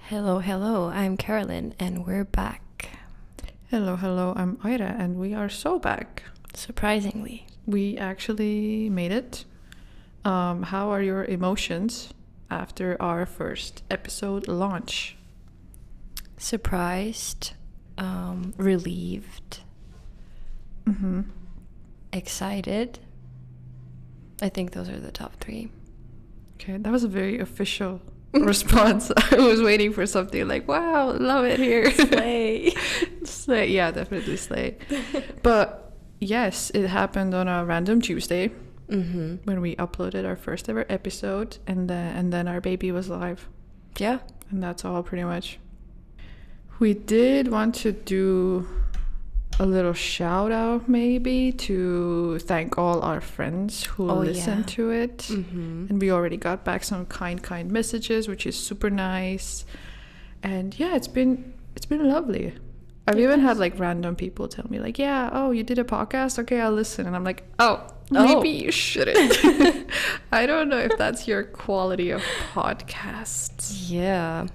Hello, hello, I'm Carolyn and we're back. Hello, I'm Ira and we are so back. Surprisingly. We actually made it. How are your emotions after our first episode launch? Surprised, relieved, excited. I think those are the top three. Okay, that was a very official response. I was waiting for something like, wow, love it here. Slay. Slay. Yeah, definitely slay. But yes, it happened on a random Tuesday when we uploaded our first ever episode, and then our baby was live. Yeah. And that's all pretty much. We did want to do a little shout out maybe to thank all our friends who listened to it. And we already got back some kind messages, which is super nice. And yeah, it's been lovely. I've even had like random people tell me like, yeah, oh, you did a podcast? Okay, I'll listen. And I'm like, oh, maybe you shouldn't. I don't know if that's your quality of podcasts. Yeah.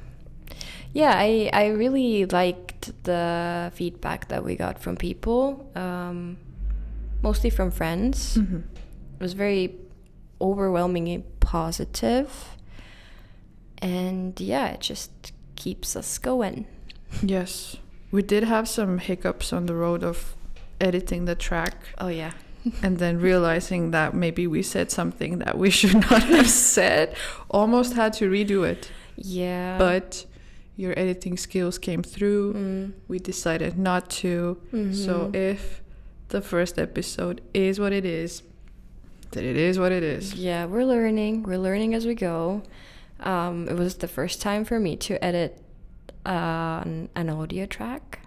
Yeah, I really liked the feedback that we got from people, mostly from friends. It was very overwhelmingly positive. And yeah, it just keeps us going. Yes. We did have some hiccups on the road of editing the track. Oh, yeah. And then realizing that maybe we said something that we should not have said. Almost had to redo it. Yeah. But your editing skills came through. We decided not to. So if the first episode is what it is, then it is what it is. Yeah, we're learning as we go. It was the first time for me to edit an audio track,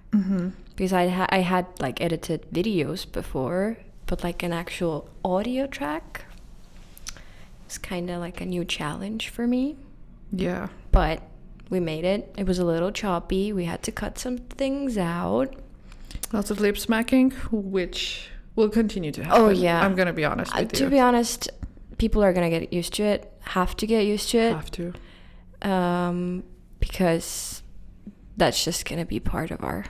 because I had like edited videos before, but like an actual audio track was kind of like a new challenge for me. Yeah, but we made it. It was a little choppy. We had to cut some things out. Lots of lip smacking, which will continue to happen. Oh, yeah. I'm going to be honest with you. To be honest, people are going to get used to it. Have to get used to it. Have to. Because that's just going to be part of our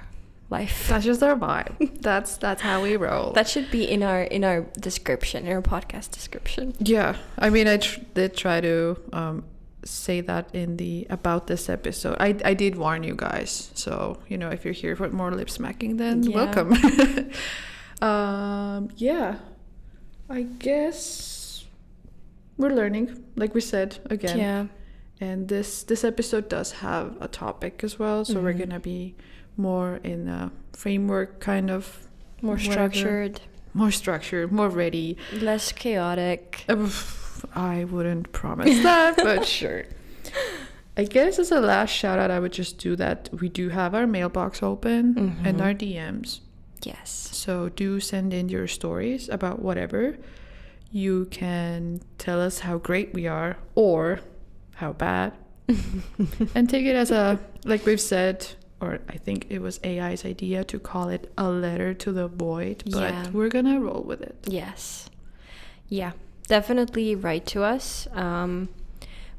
life. That's just our vibe. That's how we roll. That should be in our description, in our podcast description. Yeah. I mean, I did try to say that in the about this episode. I did warn you guys, so if you're here for more lip smacking, then welcome. Yeah, I guess we're learning, like we said again. Yeah. And this episode does have a topic as well, so we're gonna be more in a framework, kind of more structured, more ready, less chaotic. I wouldn't promise that, but sure. I guess as a last shout out, I would just do that we do have our mailbox open and our DMs. Yes. So do send in your stories about whatever. You can tell us how great we are or how bad. And take it as a, like we've said, or I think it was AI's idea to call it a letter to the void, but we're gonna roll with it. Yes. Yeah. Definitely write to us.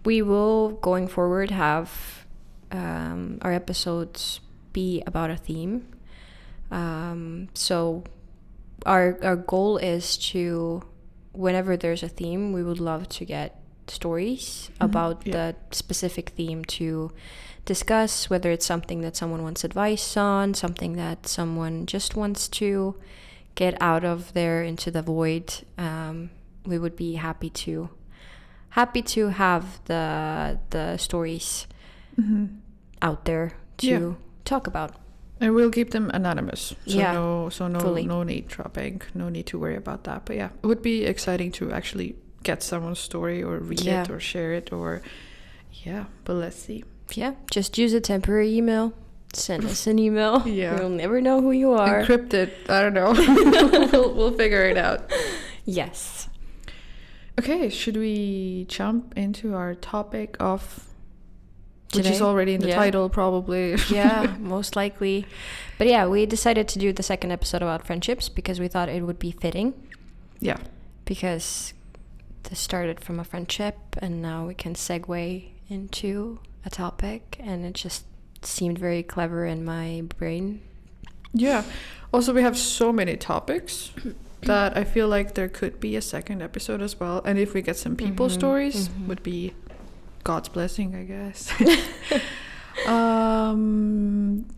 We will, going forward, have our episodes be about a theme. So our goal is to, whenever there's a theme, we would love to get stories about the specific theme to discuss, whether it's something that someone wants advice on, something that someone just wants to get out of there into the void. We would be happy to have the stories out there to talk about. And we'll keep them anonymous. So fully. No name dropping, no need to worry about that. But yeah, it would be exciting to actually get someone's story or read it or share it or but let's see. Yeah, just use a temporary email. Send us an email. Yeah. We'll never know who you are. Encrypt it. I don't know. we'll figure it out. Yes. Okay, should we jump into our topic of Today? Which is already in the title, probably. Yeah, most likely. But yeah, we decided to do the second episode about friendships because we thought it would be fitting. Yeah. Because this started from a friendship and now we can segue into a topic, and it just seemed very clever in my brain. Yeah. Also, we have so many topics that I feel like there could be a second episode as well. And if we get some people stories, would be God's blessing, I guess.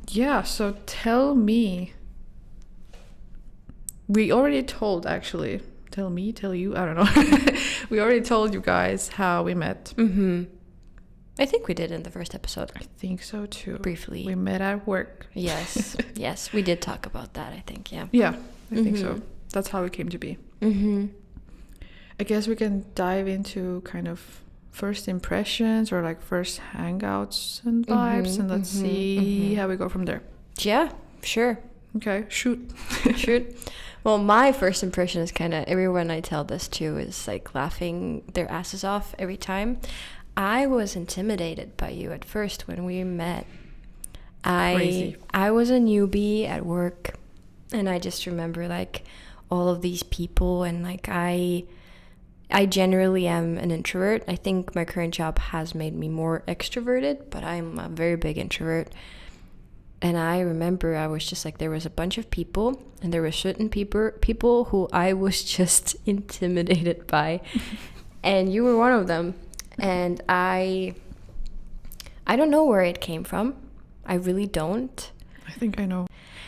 Yeah, so tell me. We already told, actually. Tell me, tell you, I don't know. We already told you guys how we met. I think we did in the first episode. I think so too. Briefly. We met at work. Yes. Yes, we did talk about that, I think, yeah. Yeah, I think so. That's how it came to be. I guess we can dive into kind of first impressions or like first hangouts and vibes, and let's see how we go from there. Yeah, sure. Okay, shoot. Shoot. Well, my first impression is kind of, everyone I tell this to is like laughing their asses off every time. I was intimidated by you at first when we met. Crazy. I was a newbie at work, and I just remember like all of these people, and like I generally am an introvert. I think my current job has made me more extroverted, but I'm a very big introvert. And I remember I was just like, there was a bunch of people, and there were certain people who I was just intimidated by. And you were one of them. And I don't know where it came from. I really don't. I think I know.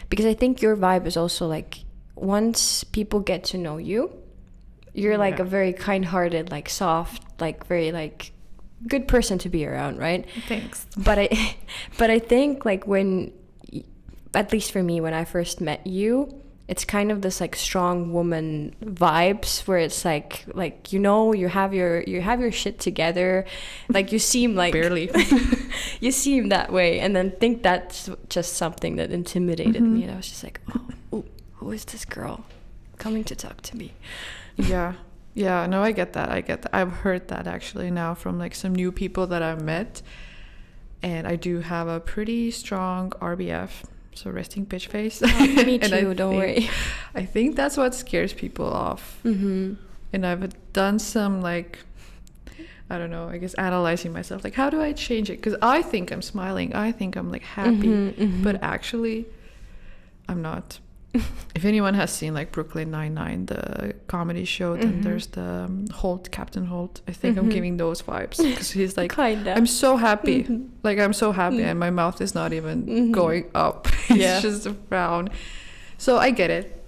Because I think your vibe is also like, once people get to know you, you're like a very kind-hearted, like soft, like very like good person to be around, right? Thanks. But I think like when, at least for me, when I first met you, it's kind of this like strong woman vibes where it's like you know, you have your shit together, like you seem like barely you seem that way, and then think that's just something that intimidated me, and I was just like, oh, who is this girl coming to talk to me? Yeah, no, I get that. I've heard that actually now from like some new people that I've met, and I do have a pretty strong RBF, so resting bitch face. Me too, don't worry. I think that's what scares people off. And I've done some like, I don't know, I guess analyzing myself, like how do I change it? Because I think I'm smiling, I think I'm like happy, but actually I'm not. If anyone has seen like Brooklyn Nine-Nine, the comedy show, then there's the Captain Holt. I think I'm giving those vibes, because he's like, Kinda. I'm so happy. Like I'm so happy, and my mouth is not even going up. It's just a frown. So I get it.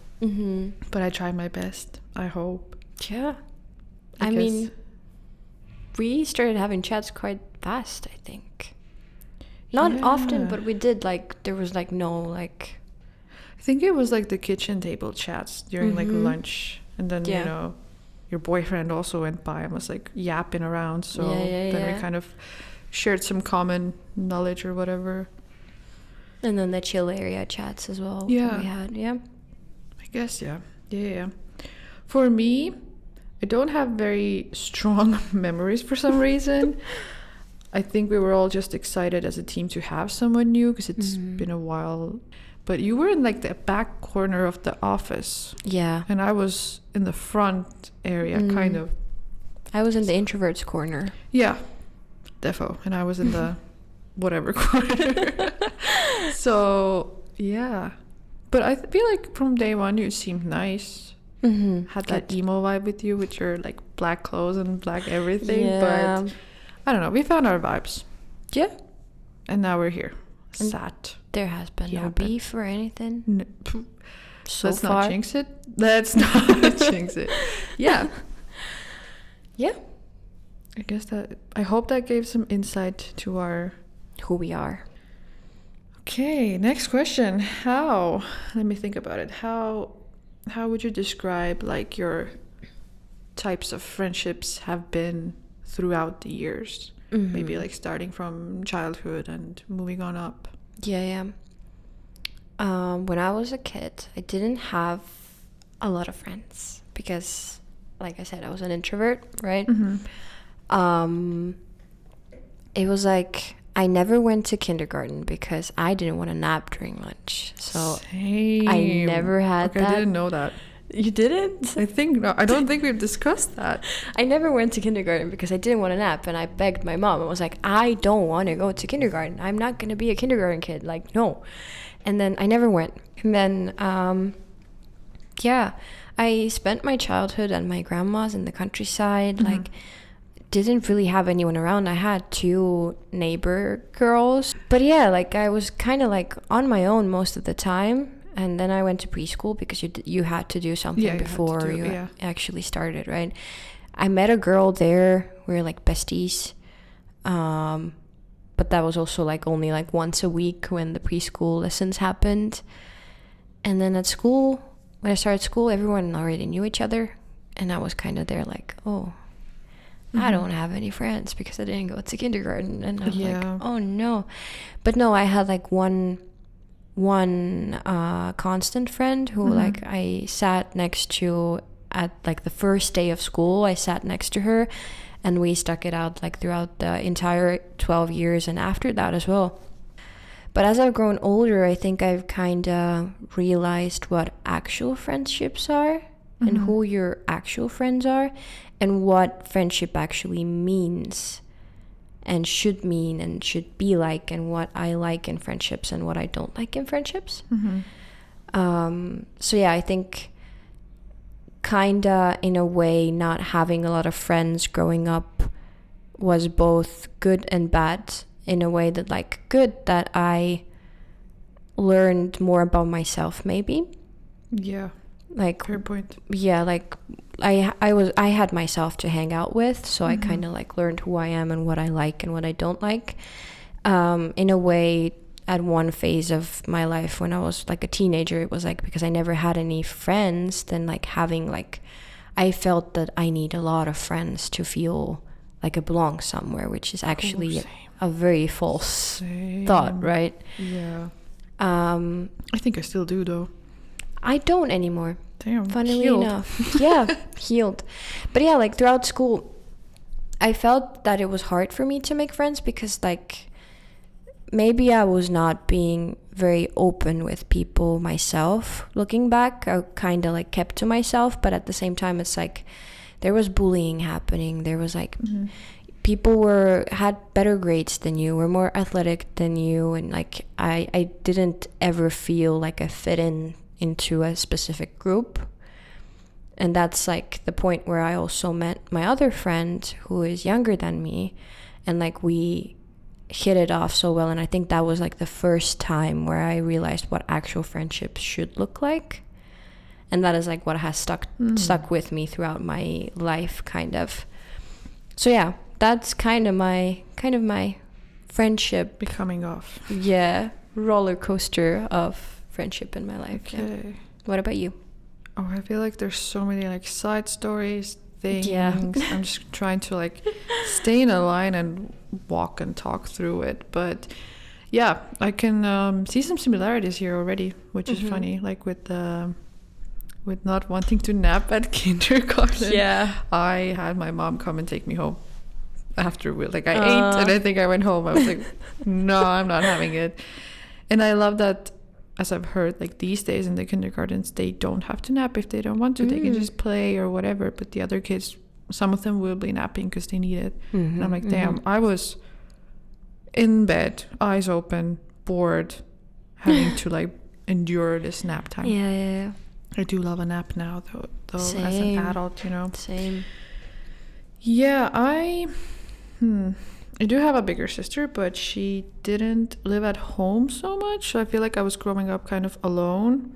But I try my best, I hope. Yeah. I mean, we started having chats quite fast, I think. Not often, but we did, like, there was like no like, I think it was like the kitchen table chats during like lunch, and then you know your boyfriend also went by and was like yapping around, so then we kind of shared some common knowledge or whatever. And then the chill area chats as well. We had I guess yeah. For me, I don't have very strong memories for some reason. I think we were all just excited as a team to have someone new, because it's been a while. But you were in like the back corner of the office. Yeah. And I was in the front area, kind of. I was in the introverts corner. Yeah, defo. And I was in the whatever corner. So, yeah. But I feel like from day one you seemed nice. Had that emo vibe with you, with your like black clothes and black everything. Yeah. But I don't know. We found our vibes. Yeah. And now we're here. Sat. There has been no beef or anything. No. So let's not jinx it. Let's not jinx it. Yeah. Yeah. I guess I hope that gave some insight to who we are. Okay, next question. Let me think about it. How would you describe like your types of friendships have been throughout the years? Maybe like starting from childhood and moving on up. Yeah. When I was a kid, I didn't have a lot of friends because, like I said, I was an introvert, right? It was like I never went to kindergarten because I didn't want to nap during lunch. So Same. I never had that. I didn't know that. You didn't? I think no. I don't think we've discussed that. I never went to kindergarten because I didn't want to nap, and I begged my mom. I was like, I don't want to go to kindergarten. I'm not going to be a kindergarten kid. Like, no. And then I never went. And then, yeah, I spent my childhood at my grandma's in the countryside. Mm-hmm. Like, didn't really have anyone around. I had 2 neighbor girls. But yeah, like, I was kind of like on my own most of the time. And then I went to preschool because you had to do something before you actually started, right? I met a girl there. We were like besties. But that was also like only like once a week when the preschool lessons happened. And then at school, when I started school, everyone already knew each other. And I was kind of there like, oh, I don't have any friends because I didn't go to kindergarten. And I'm like, oh no. But no, I had like one constant friend who like I sat next to at like the first day of school. I sat next to her, and we stuck it out like throughout the entire 12 years and after that as well. But as I've grown older, I think I've kind of realized what actual friendships are and who your actual friends are and what friendship actually means and should mean and should be like, and what I like in friendships and what I don't like in friendships. So yeah, I think kinda in a way not having a lot of friends growing up was both good and bad, in a way that like good that I learned more about myself maybe. Yeah. Like fair point. Yeah, like I had myself to hang out with, so I kind of like learned who I am and what I like and what I don't like. In a way, at one phase of my life when I was like a teenager, it was like because I never had any friends, then like having like I felt that I need a lot of friends to feel like I belong somewhere, which is actually a very false thought, right? Yeah. I think I still do though. I don't anymore. Damn, funnily healed. enough. Yeah, healed. But yeah, like throughout school, I felt that it was hard for me to make friends because like maybe I was not being very open with people myself. Looking back, I kind of like kept to myself, but at the same time, it's like there was bullying happening. There was like people had better grades than you, were more athletic than you, and like I didn't ever feel like I fit into a specific group. And that's like the point where I also met my other friend who is younger than me, and like we hit it off so well. And I think that was like the first time where I realized what actual friendships should look like, and that is like what has stuck with me throughout my life, kind of. So yeah, that's kind of my friendship becoming off. Yeah, roller coaster of friendship in my life. Okay. Yeah. What about you? Oh, I feel like there's so many like side stories, things. Yeah. I'm just trying to like stay in a line and walk and talk through it. But yeah, I can see some similarities here already, which is funny. Like with not wanting to nap at kindergarten. Yeah. I had my mom come and take me home after I ate, and I think I went home. I was like, no, I'm not having it. And I love that. As I've heard, like these days in the kindergartens, they don't have to nap if they don't want to. They can just play or whatever. But the other kids, some of them will be napping because they need it. And I'm like, damn, I was in bed, eyes open, bored, having to like endure this nap time. Yeah. I do love a nap now, though as an adult, you know. Same. Yeah, I do have a bigger sister, but she didn't live at home so much. So I feel like I was growing up kind of alone.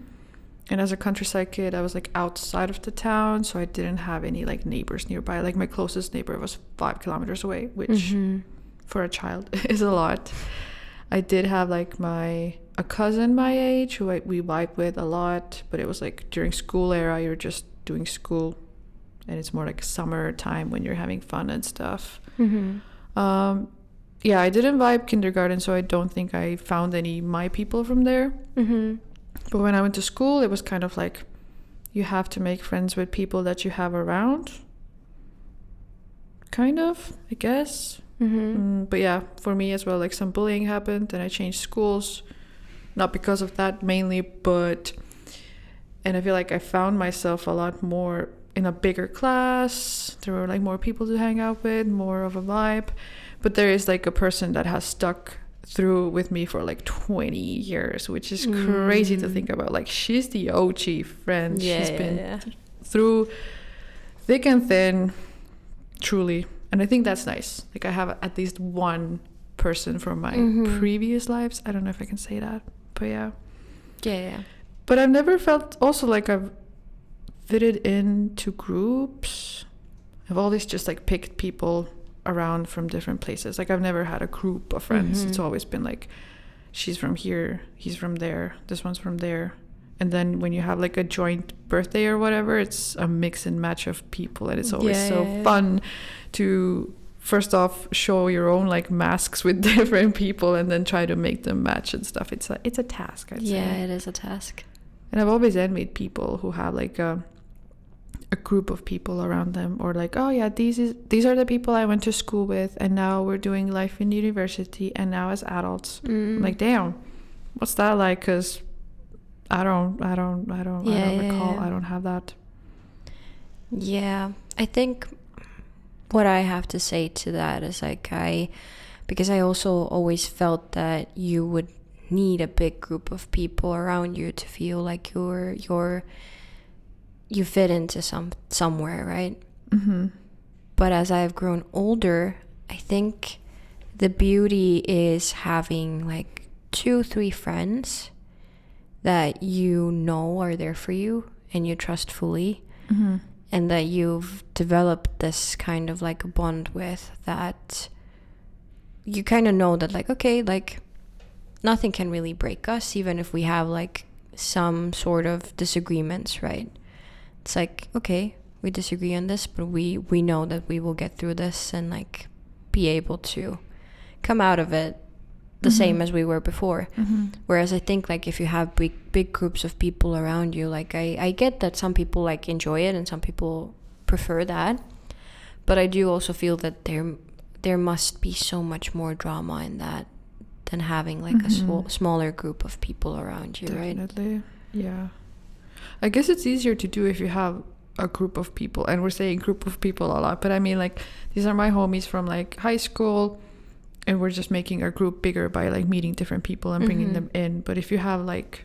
And as a countryside kid, I was like outside of the town, so I didn't have any like neighbors nearby. Like my closest neighbor was 5 kilometers away, which for a child is a lot. I did have like a cousin my age who we vibed with a lot, but it was like during school era, you're just doing school, and it's more like summertime when you're having fun and stuff. Yeah, I didn't vibe kindergarten, so I don't think I found any my people from there. But when I went to school, it was kind of like you have to make friends with people that you have around. Kind of, I guess. But yeah, for me as well, like some bullying happened and I changed schools. Not because of that mainly, but And I feel like I found myself a lot more in a bigger class. There were like more people to hang out with, more of a vibe. But there is like a person that has stuck through with me for like 20 years, which is crazy to think about. Like, she's the OG friend. She's been through thick and thin, truly. And I think that's nice. Like, I have at least one person from my previous lives. I don't know if I can say that, but yeah. But I've never felt also like I've fitted into groups. I've always just like picked people around from different places. Like, I've never had a group of friends. It's always been like, she's from here, he's from there, this one's from there. And then when you have like a joint birthday or whatever, it's a mix and match of people, and it's always fun to first off show your own like masks with different people and then try to make them match and stuff. It's a task, I'd say. Yeah, it is a task. And I've always envied people who have like a group of people around them, or like, oh yeah, these are the people I went to school with, and now we're doing life in university, and now as adults. I'm like, damn, what's that like? Because I don't recall. I don't have that. Yeah, I think what I have to say to that is like, because I also always felt that you would need a big group of people around you to feel like you fit into somewhere, right? But as I've grown older, I think the beauty is having like 2-3 friends that you know are there for you and you trust fully, and that you've developed this kind of like a bond with, that you kind of know that like, okay, like nothing can really break us, even if we have like some sort of disagreements, right? It's like, okay, we disagree on this, but we know that we will get through this and like be able to come out of it the same as we were before. Whereas I think like if you have big groups of people around you, like I get that some people like enjoy it and some people prefer that, but I do also feel that there must be so much more drama in that than having like a smaller group of people around you. Definitely. Right? Yeah, I guess it's easier to do if you have a group of people, and we're saying group of people a lot, but I mean like these are my homies from like high school, and we're just making our group bigger by like meeting different people and bringing them in. But if you have like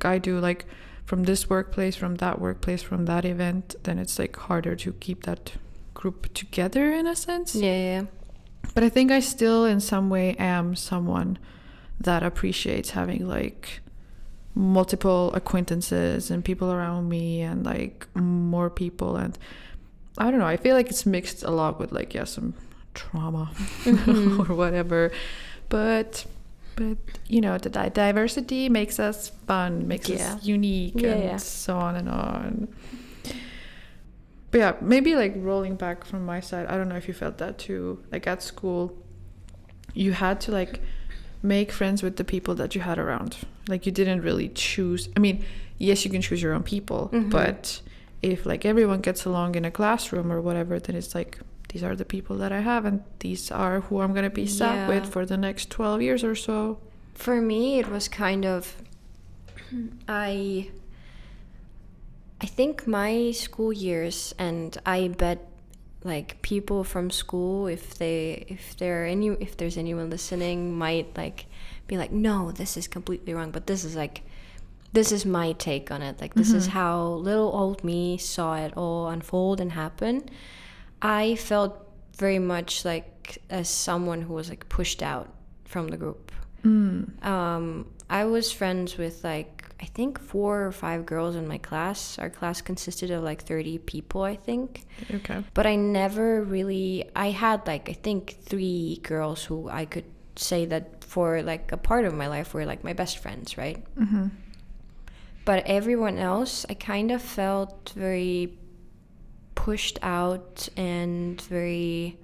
I do, like from this workplace, from that workplace, from that event, then it's like harder to keep that group together in a sense. Yeah. But I think I still in some way am someone that appreciates having like multiple acquaintances and people around me and like more people. And I don't know, I feel like it's mixed a lot with like some trauma or whatever, but you know, the diversity makes us fun, makes us unique, and so on and on. But yeah, maybe like rolling back from my side, I don't know if you felt that too. Like at school, you had to like make friends with the people that you had around. Like you didn't really choose. I mean, yes, you can choose your own people, but if like everyone gets along in a classroom or whatever, then it's like, these are the people that I have, and these are who I'm going to be sat with for the next 12 years or so. For me, it was kind of, I think my school years, and I bet like people from school, if there's anyone listening, might like be like, no, this is completely wrong, but this is my take on it. Like this is how little old me saw it all unfold and happen. I felt very much like as someone who was like pushed out from the group. I was friends with like, I think 4 or 5 girls in my class. Our class consisted of like 30 people, I think. Okay. But I never really, I had like, I think 3 girls who I could say that for like a part of my life were like my best friends, right? But everyone else, I kind of felt very pushed out and very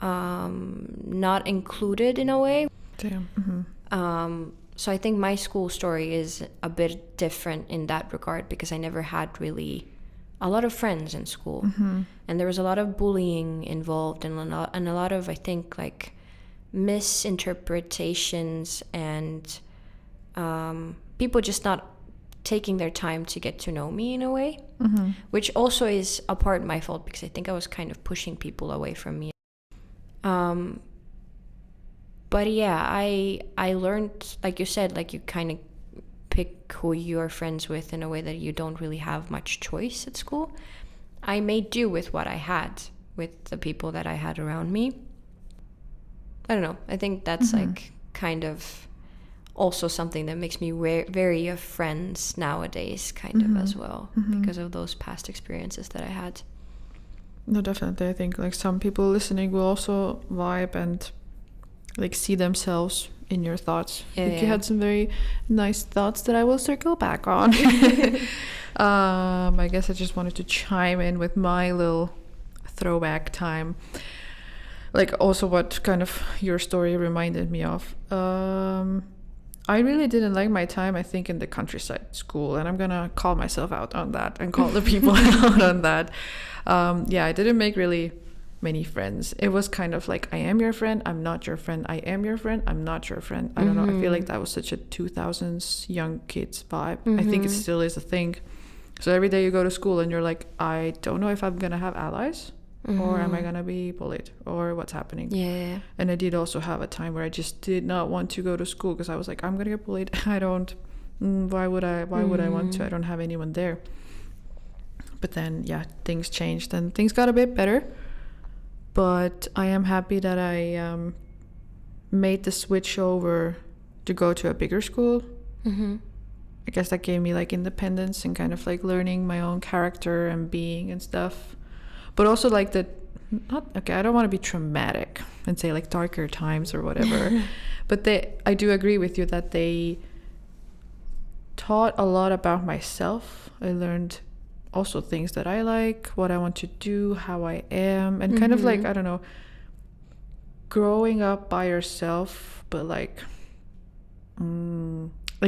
not included in a way. Damn. So I think my school story is a bit different in that regard, because I never had really a lot of friends in school, and there was a lot of bullying involved, and a lot of, I think, like misinterpretations and people just not taking their time to get to know me in a way, which also is a part my fault because I think I was kind of pushing people away from me. But yeah, I learned, like you said, like you kind of pick who you're friends with in a way that you don't really have much choice at school. I made do with what I had, with the people that I had around me. I don't know. I think that's like kind of also something that makes me wary of friends nowadays, kind of as well, because of those past experiences that I had. No, definitely. I think like some people listening will also vibe and like see themselves in your thoughts. I think you had some very nice thoughts that I will circle back on. I guess I just wanted to chime in with my little throwback time. Like also what kind of your story reminded me of. I really didn't like my time, I think, in the countryside school, and I'm gonna call myself out on that and call the people out on that. I didn't make really many friends. It was kind of like, I am your friend, I'm not your friend, I am your friend, I'm not your friend. I don't know, I feel like that was such a 2000s young kids vibe. I think it still is a thing. So every day you go to school and you're like, I don't know if I'm gonna have allies, or am I gonna be bullied, or what's happening. And I did also have a time where I just did not want to go to school because I was like, I'm gonna get bullied. I don't, why would I want to? I don't have anyone there. But then things changed and things got a bit better. But I am happy that I made the switch over to go to a bigger school. I guess that gave me like independence and kind of like learning my own character and being and stuff. But also like I don't want to be traumatic and say like darker times or whatever. But I do agree with you that they taught a lot about myself. I learned also things that I like, what I want to do, how I am, and kind of like, I don't know, growing up by yourself, but like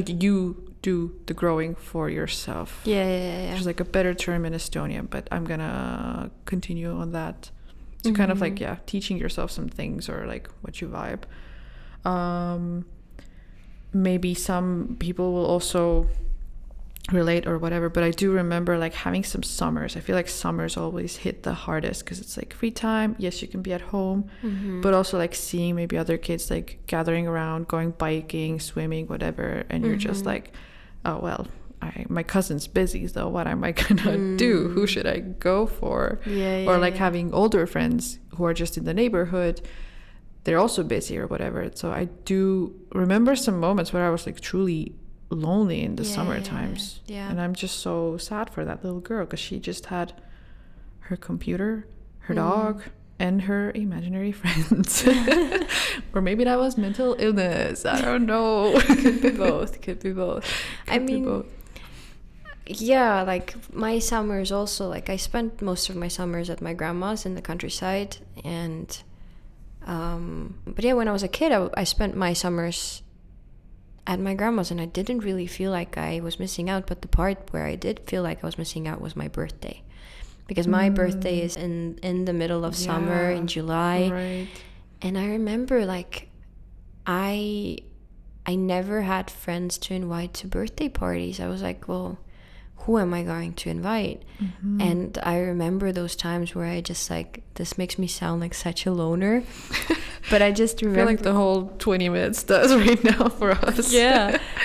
you do the growing for yourself. There's like a better term in Estonian, but I'm gonna continue on that. So kind of like teaching yourself some things, or like what you vibe. Maybe some people will also relate or whatever, but I do remember like having some summers. I feel like summers always hit the hardest because it's like free time. Yes, you can be at home, but also like seeing maybe other kids like gathering around, going biking, swimming, whatever, and you're just like, oh well, my cousin's busy, so what am I gonna do? Who should I go for? Or like having older friends who are just in the neighborhood, they're also busy or whatever. So I do remember some moments where I was like truly lonely in the summer times, and I'm just so sad for that little girl because she just had her computer, her dog, and her imaginary friends. Or maybe that was mental illness, I don't know. Could be both. I mean, like my summers also, like I spent most of my summers at my grandma's in the countryside, and but when I was a kid, I spent my summers at my grandma's, and I didn't really feel like I was missing out. But the part where I did feel like I was missing out was my birthday, because my birthday is in the middle of summer in July, and I remember like I never had friends to invite to birthday parties. I was like, well, who am I going to invite? And I remember those times where I just like, this makes me sound like such a loner. But I just remember, I feel like the whole 20 minutes does right now for us.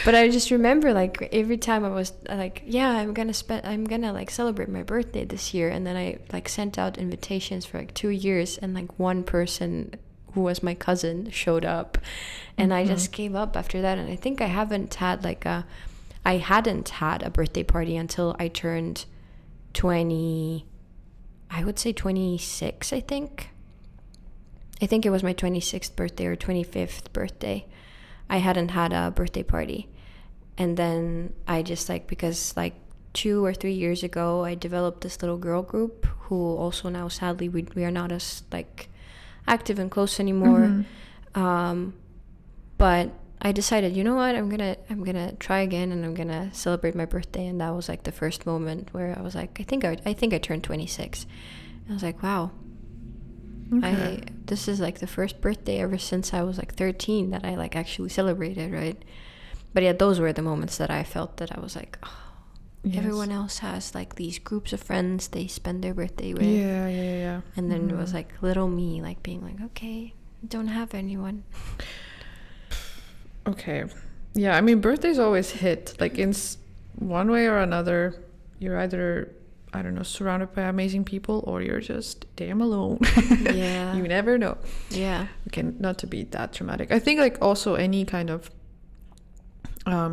But I just remember like every time I was like, I'm gonna like celebrate my birthday this year, and then I like sent out invitations for like 2 years, and like one person who was my cousin showed up, and I just gave up after that. And I think I hadn't had a birthday party until I turned 20, I would say 26, I think it was my 26th birthday or 25th birthday. I hadn't had a birthday party. And then I just like, because like 2 or 3 years ago, I developed this little girl group who also now, sadly, we are not as like active and close anymore. But I decided, you know what, I'm gonna try again, and I'm gonna celebrate my birthday. And that was like the first moment where I was like, I think I turned 26. And I was like, wow, this is like the first birthday ever since I was like 13 that I like actually celebrated, right? But yeah, those were the moments that I felt that I was like, oh, yes. Everyone else has like these groups of friends they spend their birthday with. Yeah. And then it was like little me like being like, okay, I don't have anyone. Okay. Yeah, I mean, birthdays always hit. Like in one way or another, you're either, I don't know, surrounded by amazing people, or you're just damn alone. Yeah. You never know. Yeah. Okay, not to be that dramatic. I think like also any kind of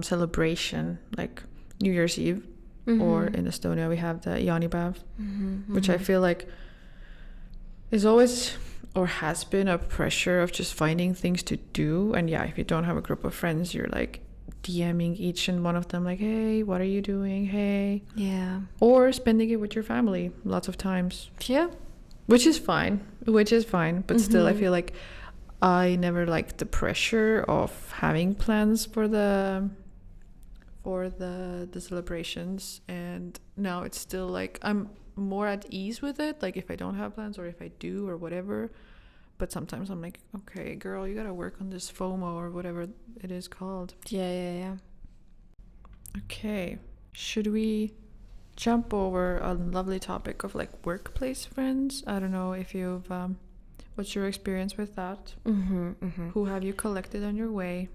celebration, like New Year's Eve, or in Estonia we have the Jaanipäev, which I feel like is always or has been a pressure of just finding things to do. And yeah, if you don't have a group of friends, you're like DMing each and one of them like, hey, what are you doing? Hey. Yeah. Or spending it with your family lots of times. Yeah. Which is fine. But still, I feel like I never liked the pressure of having plans for the celebrations, and now it's still like I'm more at ease with it, like if I don't have plans or if I do or whatever. But sometimes I'm like, okay, girl, you gotta work on this FOMO or whatever it is called. Yeah. Okay, should we jump over a lovely topic of like workplace friends? I don't know if you've what's your experience with that? Who have you collected on your way?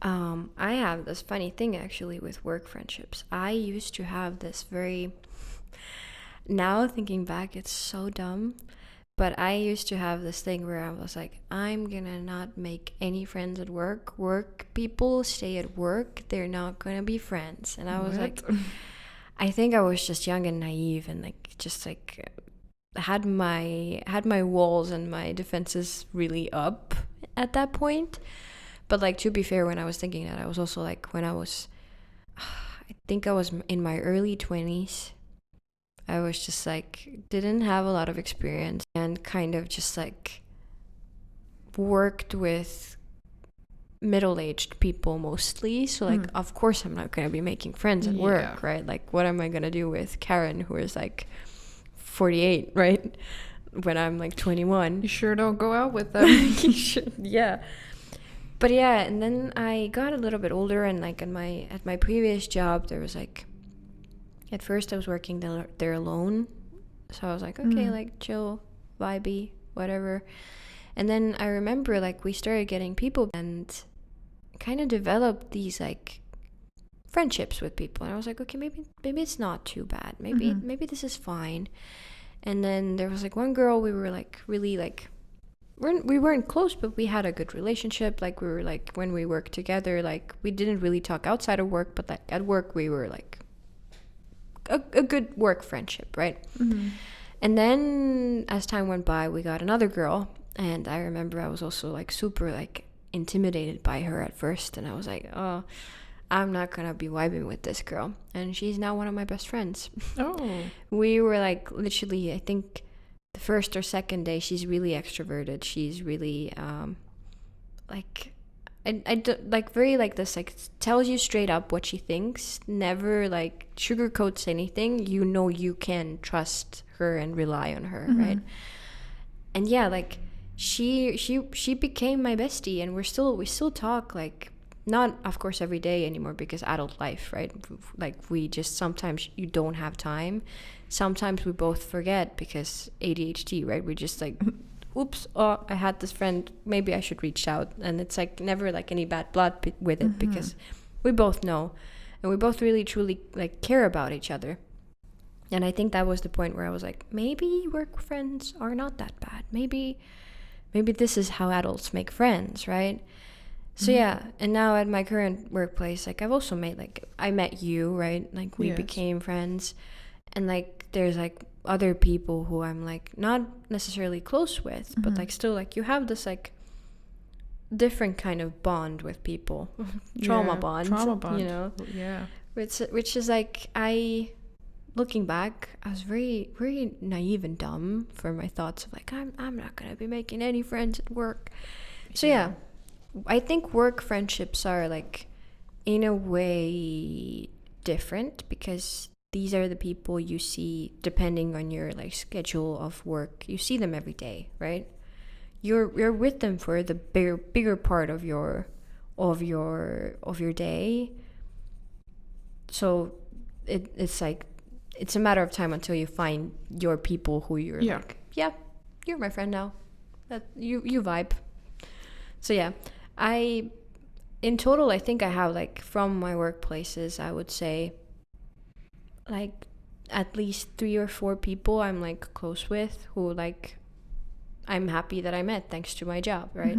I have this funny thing actually with work friendships. I used to have this very, now thinking back, it's so dumb, but I used to have this thing where I was like, I'm gonna not make any friends at work. Work people stay at work, they're not gonna be friends. And I was like, I think I was just young and naive and like just like had my walls and my defenses really up at that point. But like, to be fair, when I was thinking that, I was also like, when I think I was in my early 20s, I was just like, didn't have a lot of experience and kind of just like worked with middle-aged people mostly. So like, of course I'm not going to be making friends at work, right? Like, what am I going to do with Karen, who is like 48, right? When I'm like 21. You sure don't go out with them. You should, yeah. But yeah, and then I got a little bit older, and like at my previous job, there was like, at first I was working there alone, so I was like, okay, like chill, vibey, whatever. And then I remember like we started getting people and kind of developed these like friendships with people, and I was like, okay, maybe it's not too bad, maybe this is fine. And then there was like one girl, we were like really like, we weren't close, but we had a good relationship. Like we were like, when we worked together, like we didn't really talk outside of work, but like at work we were like a good work friendship, right? And then as time went by, we got another girl, and I remember I was also like super like intimidated by her at first, and I was like, oh, I'm not gonna be vibing with this girl. And she's now one of my best friends. Oh. We were like literally, I think the first or second day, she's really extroverted. She's really like I don't, like very like this, like tells you straight up what she thinks, never like sugarcoats anything. You know, you can trust her and rely on her, right? And yeah, like she became my bestie, and we still talk, like not of course every day anymore because adult life, right? Like we just, sometimes you don't have time. Sometimes we both forget because ADHD, right? We just like, oops, oh, I had this friend, maybe I should reach out. And it's like never like any bad blood with it because we both know, and we both really truly like care about each other. And I think that was the point where I was like, maybe work friends are not that bad. Maybe this is how adults make friends, right? So yeah, and now at my current workplace, like I've also made, like I met you, right? Like we became friends, and like there's like other people who I'm like not necessarily close with, but like still like you have this like different kind of bond with people, trauma bond, you know? Yeah. Which is like, looking back, I was very, very naive and dumb for my thoughts of like, I'm not gonna be making any friends at work. So yeah, I think work friendships are like in a way different because these are the people you see depending on your like schedule of work. You see them every day, right? You're with them for the bigger part of your of your day. So it's like, it's a matter of time until you find your people who you're like, yeah, you're my friend now. That you vibe. So yeah, in total, I think I have like, from my workplaces, I would say like at least 3 or 4 people I'm like close with, who like I'm happy that I met thanks to my job, right?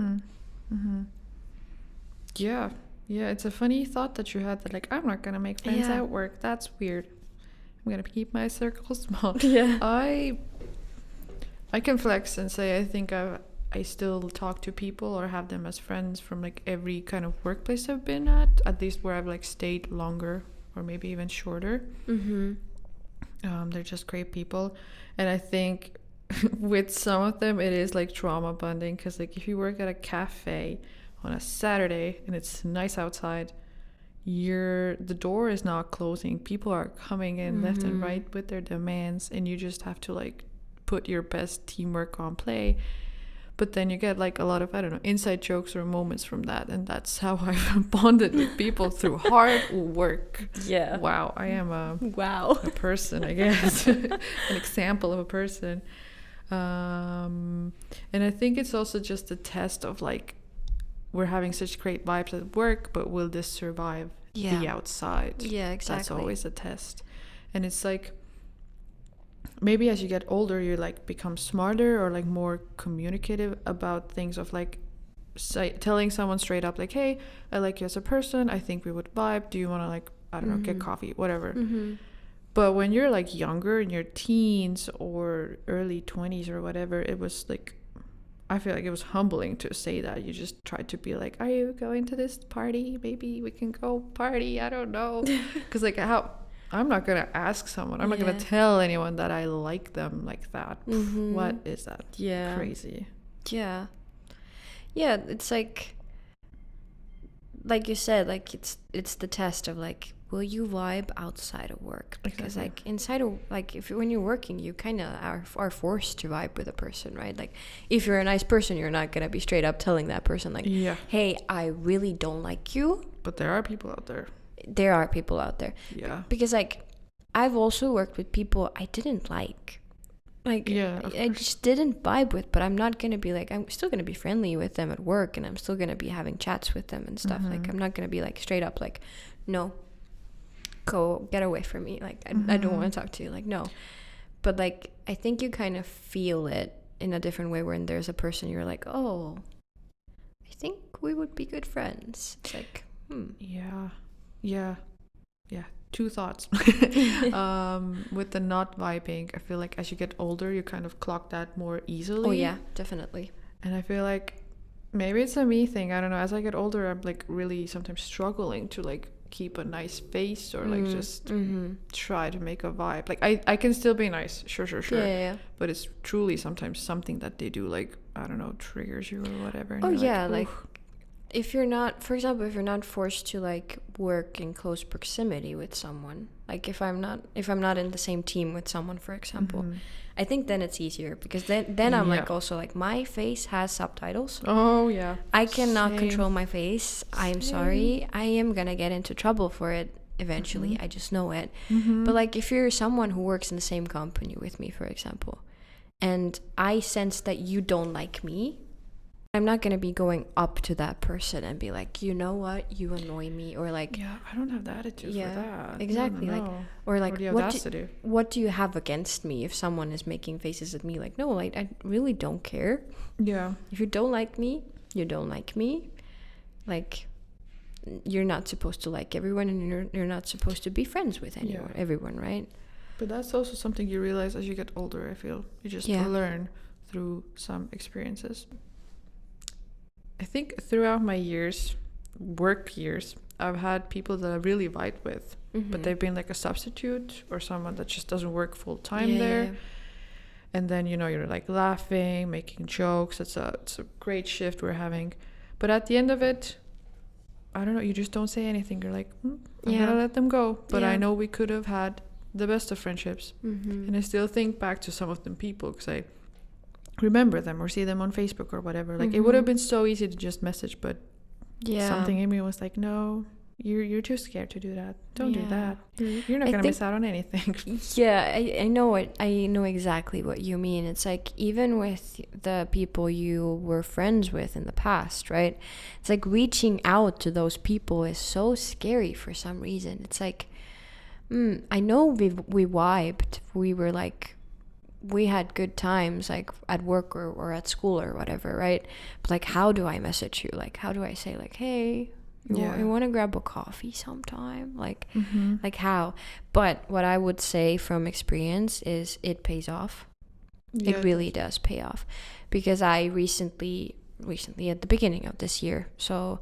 Yeah, it's a funny thought that you had, that like, I'm not gonna make friends at work. That's weird. I'm gonna keep my circle small. I can flex and say I think I still talk to people or have them as friends from like every kind of workplace I've been at least where I've like stayed longer or maybe even shorter. They're just great people. And I think with some of them it is like trauma bonding, because like if you work at a cafe on a Saturday and it's nice outside, the door is not closing. People are coming in left and right with their demands, and you just have to like put your best teamwork on play. But then you get like a lot of, I don't know, inside jokes or moments from that, and that's how I've bonded with people through hard work. Yeah. Wow, I am a person, I guess. An example of a person. And I think it's also just a test of like, we're having such great vibes at work, but will this survive the outside? Yeah, exactly. That's always a test. And it's like, maybe as you get older, you like become smarter or like more communicative about things, of like telling someone straight up like, hey, I like you as a person, I think we would vibe, do you want to like, I don't know, get coffee, whatever. But when you're like younger, in your teens or early 20s or whatever, it was like, I feel like it was humbling to say that. You just tried to be like, are you going to this party? Maybe we can go party, I don't know. Because like, I'm not going to ask someone. I'm not going to tell anyone that I like them like that. What is that? Yeah. Crazy. Yeah. Yeah, it's like you said, like it's the test of like, will you vibe outside of work? Because like inside of, like, when you're working, you kind of are forced to vibe with a person, right? Like if you're a nice person, you're not going to be straight up telling that person like, hey, I really don't like you. But there are people out there. Yeah. Because like I've also worked with people I didn't like. Like I just didn't vibe with, but I'm not going to be like, I'm still going to be friendly with them at work, and I'm still going to be having chats with them and stuff. Like I'm not going to be like straight up like, no, go get away from me. Like I don't want to talk to you. Like, no. But like I think you kind of feel it in a different way when there's a person you're like, oh, I think we would be good friends. It's like, Yeah. Two thoughts. With the not vibing, I feel like as you get older, you kind of clock that more easily. Oh yeah, definitely. And I feel like maybe it's a me thing. I don't know. As I get older, I'm like really sometimes struggling to like keep a nice face or like just try to make a vibe. Like I can still be nice, sure. Yeah. But it's truly sometimes something that they do, like, I don't know, triggers you or whatever. And oh yeah, like if you're not, for example, if you're not forced to like work in close proximity with someone, like if I'm not in the same team with someone, for example, I think then it's easier, because then I'm like, also like, my face has subtitles. Oh yeah, I cannot control my face. I'm sorry, I am gonna get into trouble for it eventually. I just know it. But like if you're someone who works in the same company with me, for example, and I sense that you don't like me, I'm not going to be going up to that person and be like, you know what, you annoy me, or like, yeah, I don't have the attitude for that. Exactly. No. Like, or like, or the audacity. What do you have against me if someone is making faces at me? Like, no, like, I really don't care. Yeah. If you don't like me, you don't like me. Like, you're not supposed to like everyone, and you're not supposed to be friends with everyone, right? But that's also something you realize as you get older, I feel. You just learn through some experiences. I think throughout my work years, I've had people that I really vibe with, but they've been like a substitute or someone that just doesn't work full time there. Yeah. And then, you're like laughing, making jokes. It's a great shift we're having. But at the end of it, I don't know, you just don't say anything. You're like, I'm gonna let them go. But I know we could have had the best of friendships. And I still think back to some of them people, because I remember them or see them on Facebook or whatever. Like it would have been so easy to just message, but something in me was like, no, you're too scared to do that. Don't do that. You're not gonna miss out on anything. Yeah, I know it. I know exactly what you mean. It's like, even with the people you were friends with in the past, right? It's like reaching out to those people is so scary for some reason. It's like, I know we vibed. We were like, we had good times, like at work or at school or whatever, right? But like, how do I message you? Like, how do I say like, hey, you want to grab a coffee sometime? Like, like how? But what I would say from experience is it pays off. Yeah, it really does pay off, because I recently at the beginning of this year, so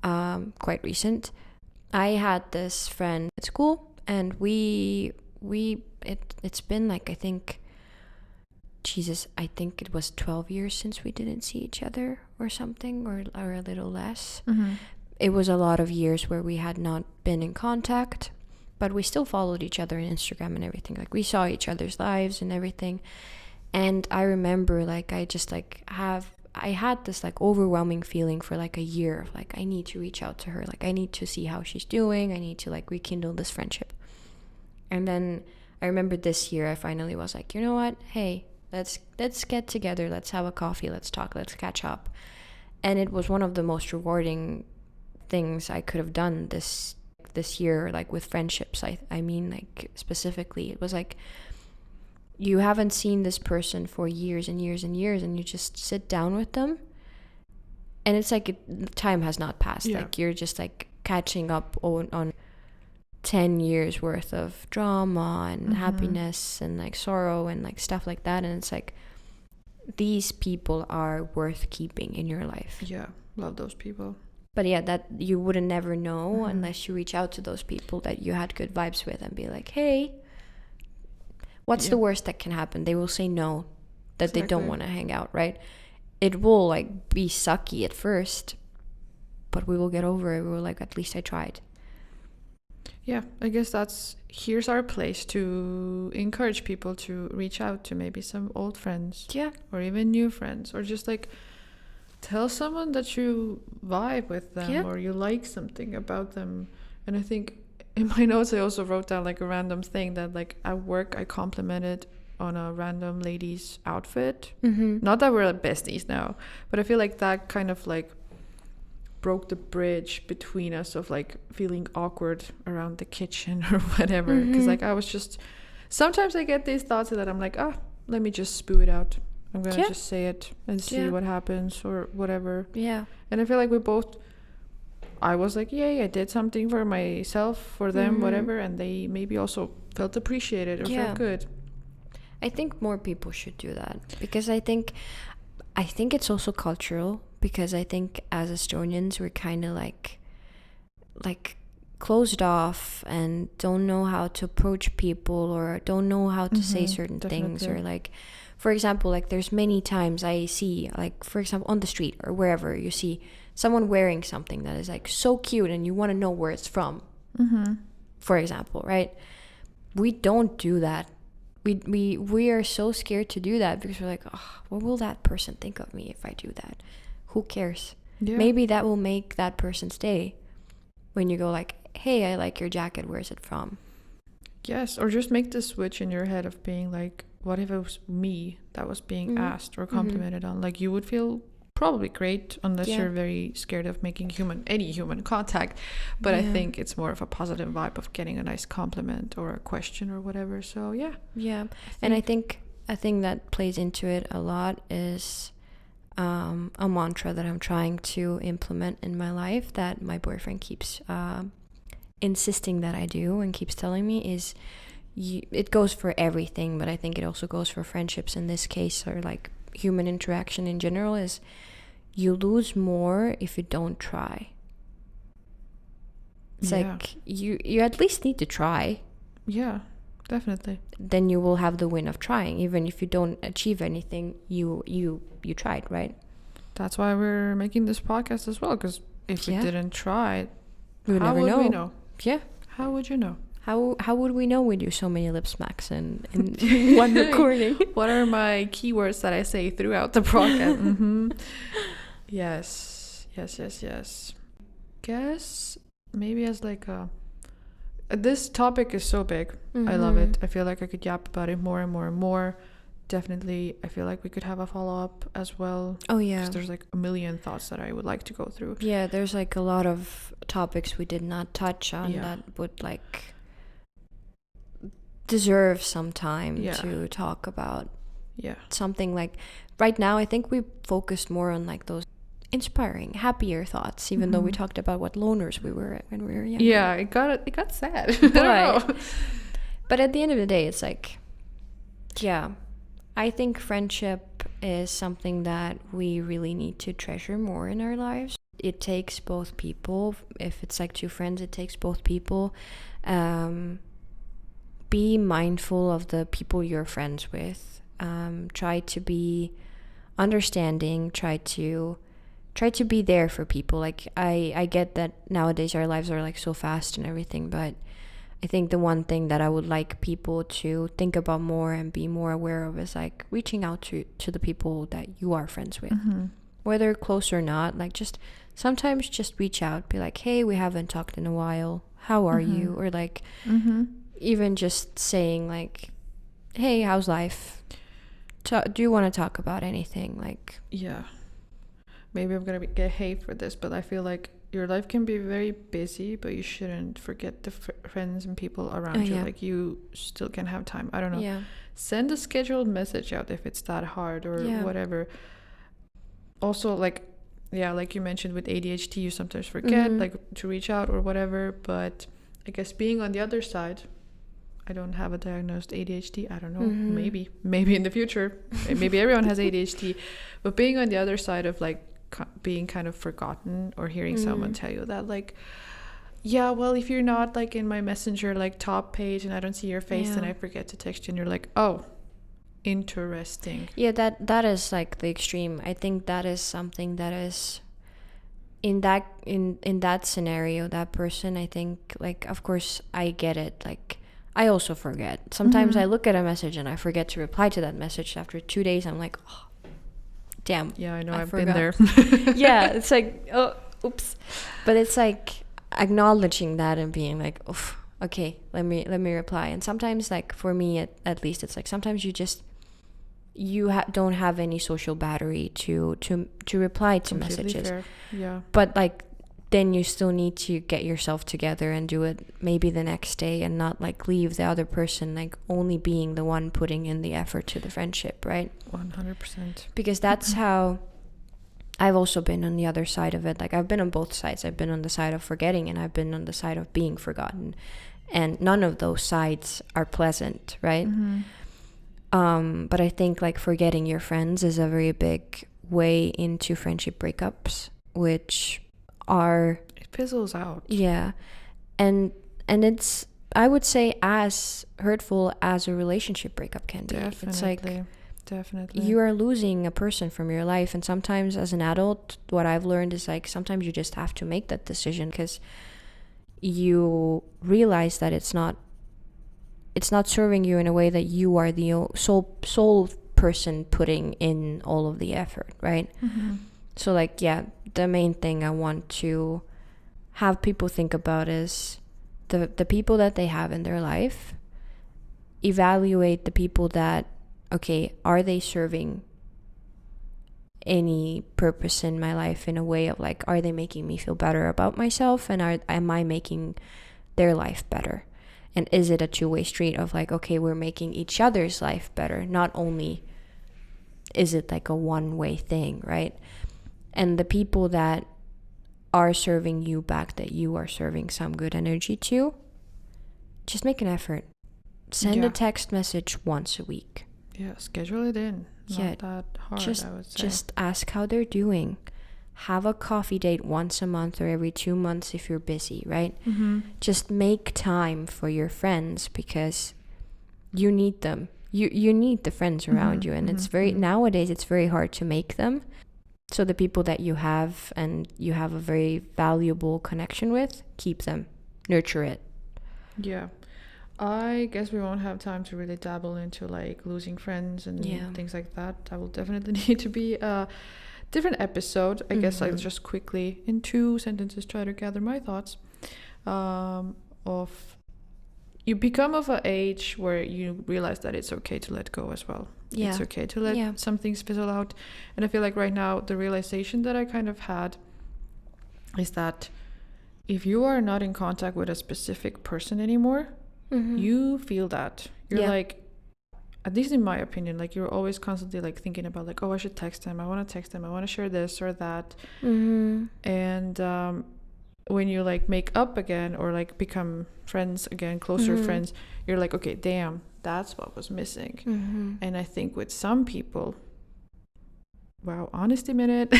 quite recent, I had this friend at school, and it's been like, I think it was 12 years since we didn't see each other or something, or a little less. It was a lot of years where we had not been in contact, but we still followed each other on Instagram and everything. Like, we saw each other's lives and everything. And I remember, like, I had this like overwhelming feeling for like a year of like, I need to reach out to her. Like, I need to see how she's doing. I need to like rekindle this friendship. And then I remember this year I finally was like, you know what? Hey, let's get together. Let's have a coffee. Let's talk. Let's catch up. And it was one of the most rewarding things I could have done this year, like with friendships. I mean, like, specifically, it was like, you haven't seen this person for years and years and years, and you just sit down with them, and it's like time has not passed. Like, you're just like catching up on 10 years worth of drama and happiness and like sorrow and like stuff like that. And it's like, these people are worth keeping in your life. Love those people. But yeah, that you wouldn't never know unless you reach out to those people that you had good vibes with and be like, hey, what's the worst that can happen? They will say no, that they don't want to hang out, right? It will like be sucky at first, but we will get over it. We will like, at least I tried. Yeah, I guess here's our place to encourage people to reach out to maybe some old friends. Yeah. Or even new friends, or just like tell someone that you vibe with them or you like something about them. And I think in my notes I also wrote down like a random thing that like at work I complimented on a random lady's outfit. Not that we're like besties now, but I feel like that kind of like broke the bridge between us of like feeling awkward around the kitchen or whatever, because like I was just, sometimes I get these thoughts that I'm like, let me just spew it out. I'm gonna just say it and see what happens or whatever. And I feel like I was like, yay, I did something for myself, for them, whatever, and they maybe also felt appreciated or felt good. I think more people should do that, because I think it's also cultural, because I think as Estonians we're kind of like closed off and don't know how to approach people, or don't know how to say certain things, or like, for example, like there's many times I see, like, for example, on the street or wherever, you see someone wearing something that is like so cute and you want to know where it's from, for example, right? We don't do that. We are so scared to do that, because we're like, what will that person think of me if I do that? Who cares? Maybe that will make that person stay, when you go like, hey, I like your jacket, where's it from? Yes, or just make the switch in your head of being like, what if it was me that was being asked or complimented on? Like, you would feel probably great, unless you're very scared of making any human contact. But I think it's more of a positive vibe of getting a nice compliment or a question or whatever. So and I think a thing that plays into it a lot is a mantra that I'm trying to implement in my life, that my boyfriend keeps insisting that I do and keeps telling me, is it goes for everything, but I think it also goes for friendships in this case, or like human interaction in general, is you lose more if you don't try. It's like you at least need to try. Yeah, definitely. Then you will have the win of trying, even if you don't achieve anything. You tried, right? That's why we're making this podcast as well, because if we didn't try, we would never know. We know? Yeah. How would you know? How would we know we do so many lip smacks in one recording? What are my keywords that I say throughout the podcast? Yes. guess maybe as like a this topic is so big. I love it. I feel like I could yap about it more and more and more. Definitely, I feel like we could have a follow-up as well. Oh yeah, because there's like a million thoughts that I would like to go through. Yeah, there's like a lot of topics we did not touch on that would like deserve some time to talk about. Yeah, something like right now I think we focused more on like those inspiring, happier thoughts, even though we talked about what loners we were when we were younger. Yeah, it got sad. I don't know. But at the end of the day, it's like, yeah, I think friendship is something that we really need to treasure more in our lives. It takes both people. If it's like two friends, it takes both people. Be mindful of the people you're friends with. Try to be understanding. Try to be there for people. Like I get that nowadays our lives are like so fast and everything, but I think the one thing that I would like people to think about more and be more aware of is like reaching out to the people that you are friends with, whether close or not. Like just sometimes just reach out, be like, hey, we haven't talked in a while, how are you? Or like even just saying like, hey, how's life? Do you want to talk about anything? Like, yeah, maybe I'm gonna get hate for this, but I feel like your life can be very busy, but you shouldn't forget the friends and people around you. Like you still can have time. I don't know. Send a scheduled message out if it's that hard or whatever. Also, like you mentioned with ADHD, you sometimes forget like to reach out or whatever. But I guess being on the other side, I don't have a diagnosed ADHD. I don't know. Maybe in the future, maybe everyone has ADHD. But being on the other side of like being kind of forgotten or hearing someone tell you that like, yeah, well, if you're not like in my messenger like top page and I don't see your face, then I forget to text you, and you're like, oh, interesting. Yeah, that is like the extreme. I think that is something that is in that scenario, that person, I think, like, of course I get it. Like I also forget sometimes. I look at a message and I forget to reply to that message. After 2 days I'm like, oh damn. Yeah, I know. I've been there. Yeah, it's like, oh, oops. But it's like acknowledging that and being like, oof, okay, let me reply. And sometimes, like for me at least, it's like sometimes you don't have any social battery to reply to Completely messages. fair. Yeah. But like then you still need to get yourself together and do it maybe the next day, and not like leave the other person like only being the one putting in the effort to the friendship, right? 100%. Because that's how I've also been on the other side of it. Like I've been on both sides. I've been on the side of forgetting, and I've been on the side of being forgotten, and none of those sides are pleasant, right? But I think like forgetting your friends is a very big way into friendship breakups, which it fizzles out. Yeah. And it's, I would say, as hurtful as a relationship breakup can be. Definitely. It's like Definitely. you are losing a person from your life, and sometimes as an adult, what I've learned is like sometimes you just have to make that decision, because you realize that it's not serving you in a way that you are the sole person putting in all of the effort, right? So like, yeah, the main thing I want to have people think about is the people that they have in their life. Evaluate the people that, okay, are they serving any purpose in my life, in a way of like, are they making me feel better about myself, and am I making their life better? And is it a two-way street of like, okay, we're making each other's life better, not only is it like a one-way thing, right? And the people that are serving you back, that you are serving some good energy to, just make an effort. Send a text message once a week. Yeah, schedule it in. Not that hard, I would say. Just ask how they're doing. Have a coffee date once a month or every 2 months if you're busy, right? Just make time for your friends, because you need them. You need the friends around you, and it's nowadays it's very hard to make them. So the people that you have and you have a very valuable connection with, keep them, nurture it. Yeah. I guess we won't have time to really dabble into like losing friends and things like that. That will definitely need to be a different episode. I guess I'll just quickly, in 2 sentences, try to gather my thoughts. Of you become of an age where you realize that it's okay to let go as well. Yeah. It's okay to let some things fizzle out. And I feel like right now the realization that I kind of had is that if you are not in contact with a specific person anymore, you feel that. You're like, at least in my opinion, like you're always constantly like thinking about like, oh, I should text him. I want to text him. I want to share this or that. And when you like make up again or like become friends again, closer friends, you're like, okay, damn, that's what was missing. And I think with some people, wow, honesty minute,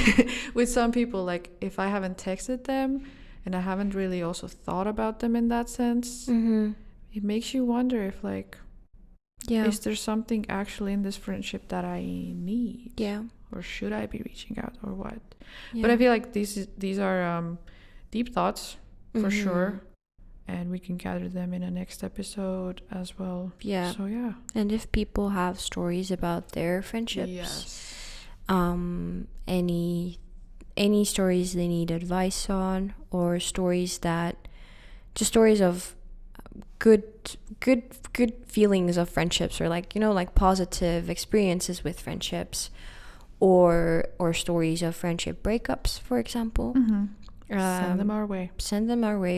with some people, like if I haven't texted them and I haven't really also thought about them in that sense, it makes you wonder if like, is there something actually in this friendship that I need? Or should I be reaching out or what? But I feel like these are deep thoughts for sure, and we can gather them in a next episode as well. So and if people have stories about their friendships, any stories they need advice on, or stories of good feelings of friendships, or like, you know, like positive experiences with friendships, or stories of friendship breakups, for example, send them our way.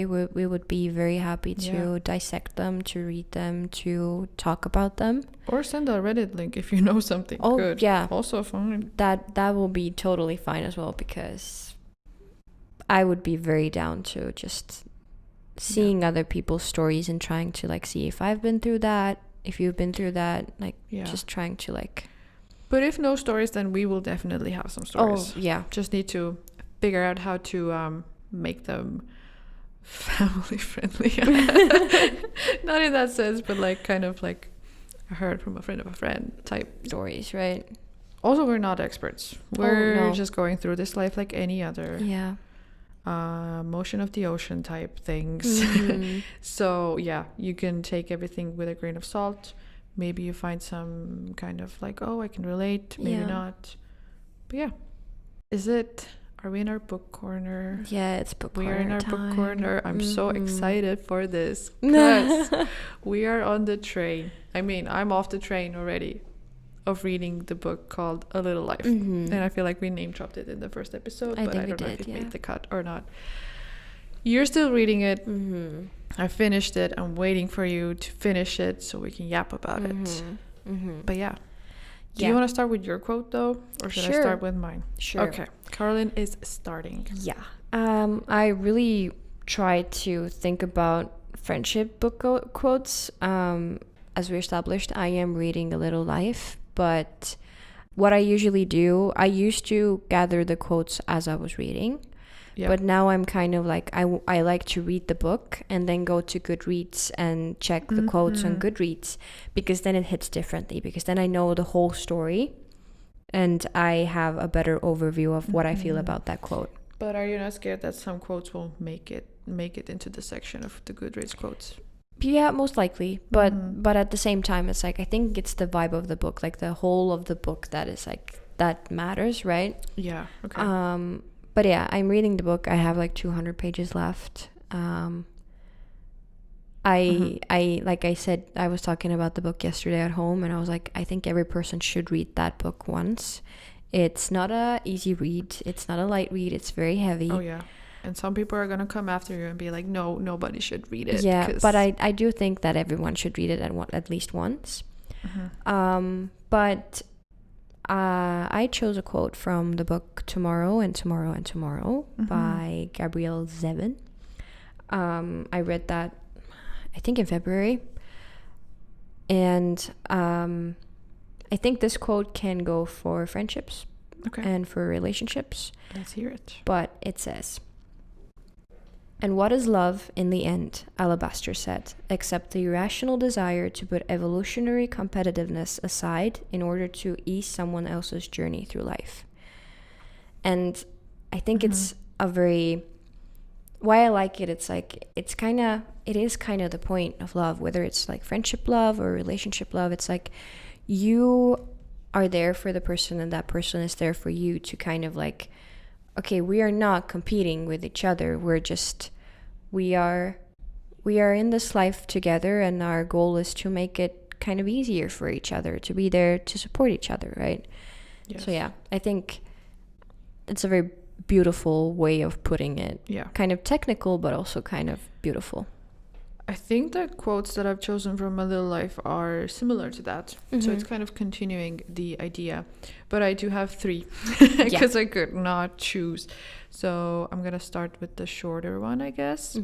We would be very happy to dissect them, to read them, to talk about them, or send a Reddit link if you know something good. Also fine. That will be totally fine as well, because I would be very down to just seeing other people's stories and trying to like see if I've been through that, if you've been through that, like just trying to like. But if no stories, then we will definitely have some stories. Just need to figure out how to make them family friendly. Not in that sense, but like kind of like I heard from a friend of a friend type stories, right? Also, we're not experts. We're just going through this life like any other. Motion of the ocean type things. So you can take everything with a grain of salt. Maybe you find some kind of like, oh, I can relate, maybe not. But are we in our book corner? It's book corner. We are in our time. Book corner. I'm so excited for this, because we are on the train. I mean, I'm off the train already of reading the book called A Little Life. And I feel like we name dropped it in the first episode, but I don't know if it made the cut or not. You're still reading it. I finished it. I'm waiting for you to finish it so we can yap about it. But do you want to start with your quote though, or should I start with mine? Sure. Okay, Caroline is starting. I really tried to think about friendship book quotes. As we established, I am reading A Little Life, but what I usually do, I used to gather the quotes as I was reading. But now I'm kind of like, I like to read the book and then go to Goodreads and check the quotes on Goodreads, because then it hits differently, because then I know the whole story and I have a better overview of what I feel about that quote. But are you not scared that some quotes won't make it into the section of the Goodreads quotes? Yeah, most likely. But at the same time, it's like, I think it's the vibe of the book, like the whole of the book that is like, that matters, right? Yeah, okay. But I'm reading the book. I have like 200 pages left. I like I said, I was talking about the book yesterday at home, and I was like, I think every person should read that book once. It's not a easy read. It's not a light read. It's very heavy. Oh yeah. And some people are gonna come after you and be like, no, nobody should read it. Yeah, but I do think that everyone should read it at least once. But I chose a quote from the book Tomorrow and Tomorrow and Tomorrow by Gabrielle Zevin. I read that, I think, in February. And I think this quote can go for friendships and for relationships. Let's hear it. But it says, "And what is love in the end, Alabaster said, except the irrational desire to put evolutionary competitiveness aside in order to ease someone else's journey through life." And I think it's a very, why I like it, it's like, it is kind of the point of love, whether it's like friendship love or relationship love. It's like, you are there for the person and that person is there for you, to kind of like, okay, we are not competing with each other. We are in this life together, and our goal is to make it kind of easier for each other, to be there to support each other, right? Yes. So yeah, I think it's a very beautiful way of putting it. Yeah. Kind of technical, but also kind of beautiful. I think the quotes that I've chosen from My Little Life are similar to that. So it's kind of continuing the idea. But I do have 3 because I could not choose. So I'm going to start with the shorter one, I guess.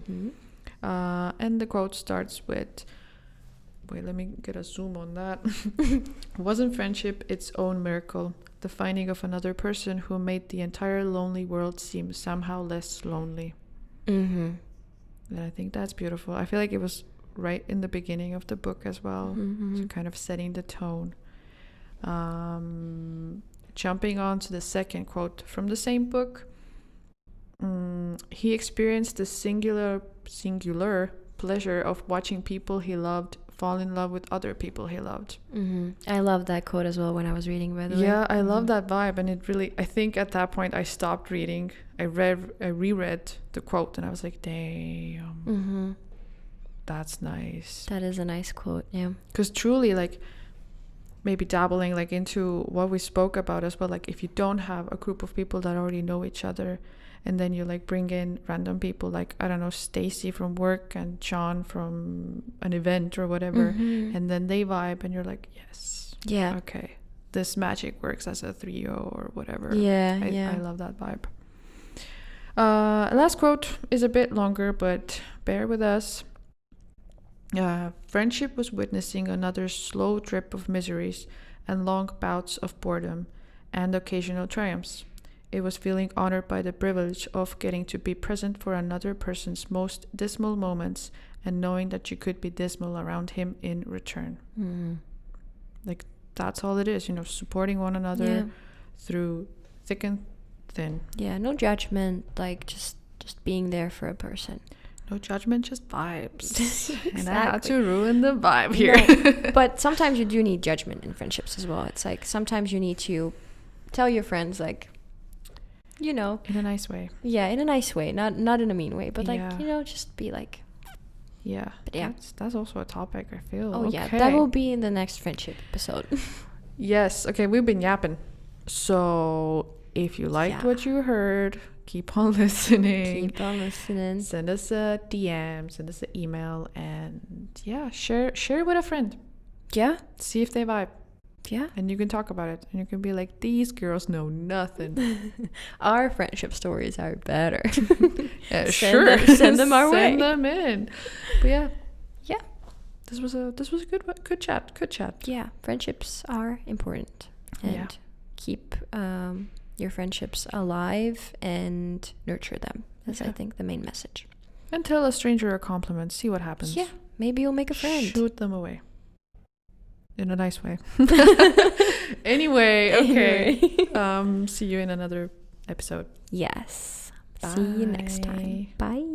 And the quote starts with, wait, let me get a zoom on that. Wasn't friendship its own miracle? The finding of another person who made the entire lonely world seem somehow less lonely. And I think that's beautiful. I feel like it was right in the beginning of the book as well. So kind of setting the tone. Jumping on to the second quote from the same book. He experienced the singular pleasure of watching people he loved fall in love with other people he loved. I love that quote as well when I was reading, by the way. Yeah, I love that vibe. And it really, I think at that point I stopped reading. I reread the quote and I was like, damn, that's nice. That is a nice quote, yeah. Because truly, like, maybe dabbling like into what we spoke about as well, like if you don't have a group of people that already know each other, and then you like bring in random people like, I don't know, Stacy from work and John from an event or whatever, and then they vibe and you're like, yes, yeah, okay, this magic works as a trio or whatever. I love that vibe. Last quote is a bit longer, but bear with us. Friendship was witnessing another slow drip of miseries and long bouts of boredom and occasional triumphs. It was feeling honored by the privilege of getting to be present for another person's most dismal moments and knowing that you could be dismal around him in return. Like, that's all it is, you know, supporting one another through thick and thin. Yeah, no judgment, like just being there for a person. No judgment, just vibes. Exactly. And I had to ruin the vibe here. No, but sometimes you do need judgment in friendships as well. It's like sometimes you need to tell your friends, like, you know, in a nice way. Yeah, in a nice way, not in a mean way, but like, you know, just be like, yeah. But yeah, that's also a topic, I feel. Oh, okay. Yeah, that will be in the next friendship episode. Yes. Okay, we've been yapping. So if you liked what you heard, keep on listening. Send us a DM, send us an email, and share with a friend. Yeah. See if they vibe. Yeah. And you can talk about it. And you can be like, these girls know nothing. Our friendship stories are better. Send them our way. Send them in. But yeah. Yeah. This was a good chat. Good chat. Yeah. Friendships are important. And keep your friendships alive and nurture them. That's, I think, the main message. And tell a stranger a compliment. See what happens. Yeah. Maybe you'll make a friend. Shoot them away. In a nice way. Anyway, okay. See you in another episode. Yes. Bye. See you next time. Bye.